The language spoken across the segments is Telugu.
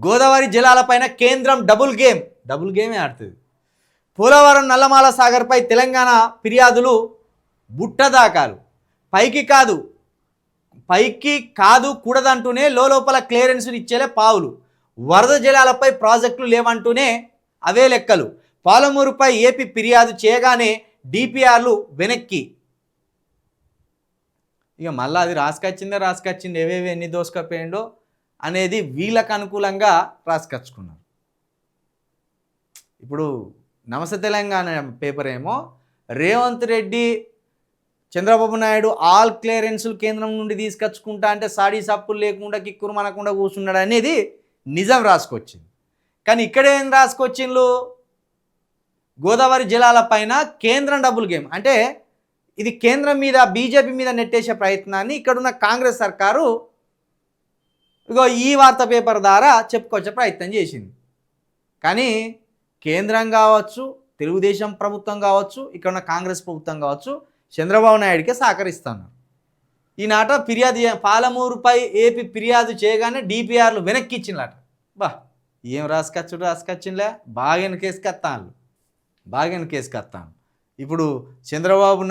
గోదావరి జలాలపైన కేంద్రం డబుల్ గేమే ఆడుతుంది. పోలవరం నల్లమాల సాగర్పై తెలంగాణ ఫిర్యాదులు బుట్టదాకాలు. పైకి కాదు కూడదంటూనే లోపల క్లియరెన్సులు ఇచ్చేలే పావులు. వరద జలాలపై ప్రాజెక్టులు లేవంటూనే అవే లెక్కలు. పాలమూరుపై ఏపీ ఫిర్యాదు చేయగానే డిపిఆర్లు వెనక్కి. ఇక మళ్ళీ అది రాసుకొచ్చింది ఏవేవి ఎన్ని దోసుకపోయిండో అనేది వీళ్ళకు అనుకూలంగా రాసుకొచ్చుకున్నారు. ఇప్పుడు నమస్తే తెలంగాణ పేపర్ ఏమో రేవంత్ రెడ్డి చంద్రబాబు నాయుడు ఆల్ క్లియరెన్సులు కేంద్రం నుండి తీసుకొచ్చుకుంటా అంటే సాడీ సప్పులు లేకుండా కిక్కురు మనకుండా కూర్చున్నాడు అనేది నిజం రాసుకొచ్చింది. కానీ ఇక్కడేం రాసుకొచ్చిండ్రు, గోదావరి జలాలపైన కేంద్రం డబుల్ గేమ్ అంటే ఇది కేంద్రం మీద బీజేపీ మీద నెట్టేసే ప్రయత్నాన్ని ఇక్కడున్న కాంగ్రెస్ సర్కారు ఇగో ఈ వార్తా పేపర్ ద్వారా చెప్పుకొచ్చే ప్రయత్నం చేసింది. కానీ కేంద్రం కావచ్చు, తెలుగుదేశం ప్రభుత్వం కావచ్చు, ఇక్కడ ఉన్న కాంగ్రెస్ ప్రభుత్వం కావచ్చు చంద్రబాబు నాయుడికే సహకరిస్తున్నారు. ఈనాట పాలమూరుపై ఏపీ ఫిర్యాదు చేయగానే డిపిఆర్లు వెనక్కి ఇచ్చినలాట. ఏం రాసుకొచ్చిందిలే బాగా వెనకేసుకొస్తాను. ఇప్పుడు చంద్రబాబు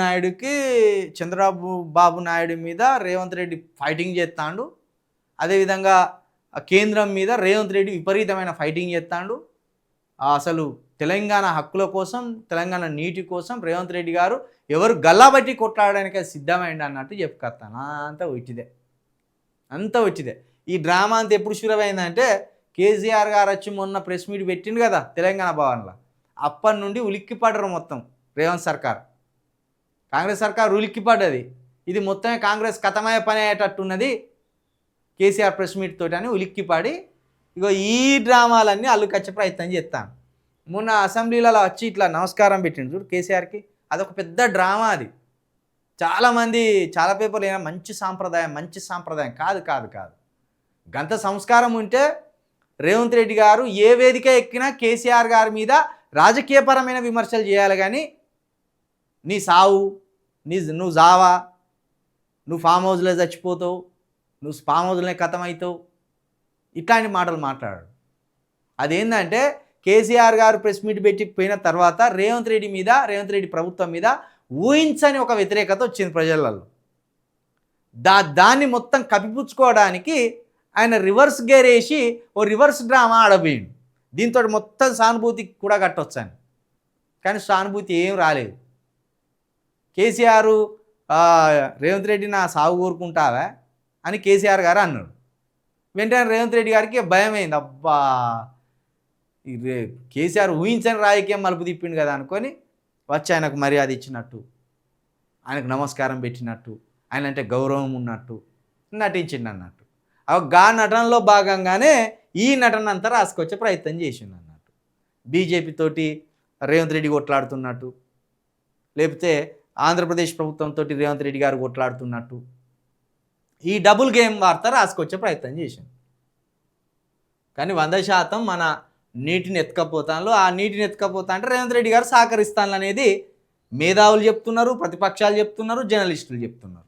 నాయుడు మీద రేవంత్ రెడ్డి ఫైటింగ్ చేస్తాడు. అదేవిధంగా కేంద్రం మీద రేవంత్ రెడ్డి విపరీతమైన ఫైటింగ్ చేస్తాడు. అసలు తెలంగాణ హక్కుల కోసం, తెలంగాణ నీటి కోసం రేవంత్ రెడ్డి గారు ఎవరు గల్లాబట్టి కొట్లాడడానికి సిద్ధమైంది అన్నట్టు చెప్పుకొస్తాను. అంత వచ్చిదే. ఈ డ్రామా అంతా ఎప్పుడు శురువైందంటే కేసీఆర్ గారు వచ్చి మొన్న ప్రెస్ మీట్ పెట్టిండు కదా తెలంగాణ భవన్లో. అప్పటి నుండి ఉలిక్కిపడ్డరు మొత్తం రేవంత్ సర్కార్, కాంగ్రెస్ సర్కార్ ఉలిక్కిపడ్డది. ఇది మొత్తమే కాంగ్రెస్ కథమయ్యే పని అయ్యేటట్టున్నది కేసీఆర్ ప్రెస్ మీట్ తోటి అని ఉలిక్కిపడి ఇగో ఈ డ్రామాలన్నీ అల్లుకొచ్చే ప్రయత్నం చేస్తాను. మొన్న అసెంబ్లీలలో వచ్చి ఇట్లా నమస్కారం పెట్టిండు చూడు కేసీఆర్కి, అదొక పెద్ద డ్రామా. అది చాలామంది చాలా పేపర్లు అయినా మంచి సాంప్రదాయం కాదు. గంత సంస్కారం ఉంటే రేవంత్ రెడ్డి గారు ఏ వేదిక ఎక్కినా కేసీఆర్ గారి మీద రాజకీయపరమైన విమర్శలు చేయాలి. కానీ నీ సావు, నువ్వు జావా, నువ్వు ఫామ్ హౌస్లో చచ్చిపోతావు, నువ్వు ఫామ్ హౌస్లోనే కథమవుతావు, ఇట్లాంటి మాటలు మాట్లాడాడు. అదేంటంటే కేసీఆర్ గారు ప్రెస్ మీట్ పెట్టి పోయిన తర్వాత రేవంత్ రెడ్డి ప్రభుత్వం మీద ఊహించని ఒక వ్యతిరేకత వచ్చింది ప్రజలలో. దాన్ని మొత్తం కప్పిపుచ్చుకోవడానికి ఆయన రివర్స్ గేర్ వేసి ఓ రివర్స్ డ్రామా ఆడబోయిండు. దీంతో మొత్తం సానుభూతి కూడా కట్టొచ్చాను. కానీ సానుభూతి ఏం రాలేదు. కేసీఆర్ రేవంత్ రెడ్డి నా సాగు కోరుకుంటావా అని కేసీఆర్ గారు అన్నాడు. వెంటనే రేవంత్ రెడ్డి గారికి భయమైంది. అబ్బా కేసీఆర్ ఊహించని రాజకీయం మలుపు తిప్పిండు కదా అనుకొని వచ్చి ఆయనకు మర్యాద ఇచ్చినట్టు, ఆయనకు నమస్కారం పెట్టినట్టు, ఆయన అంటే గౌరవం ఉన్నట్టు నటించిండు అన్నట్టు. నటనలో భాగంగానే ఈ నటన అంతా రాసుకొచ్చే ప్రయత్నం చేసిండు అన్నట్టు. బీజేపీ తోటి రేవంత్ రెడ్డి కొట్లాడుతున్నట్టు, లేకపోతే ఆంధ్రప్రదేశ్ ప్రభుత్వంతో రేవంత్ రెడ్డి గారు కొట్లాడుతున్నట్టు ఈ డబుల్ గేమ్ వార్త రాసుకొచ్చే ప్రయత్నం చేసింది. కానీ 100% మన నీటిని ఎత్తుకపోతాను, ఆ నీటిని ఎత్తుకపోతా అంటే రేవంత్ రెడ్డి గారు సహకరిస్తాను అనేది మేధావులు చెప్తున్నారు, ప్రతిపక్షాలు చెప్తున్నారు, జర్నలిస్టులు చెప్తున్నారు.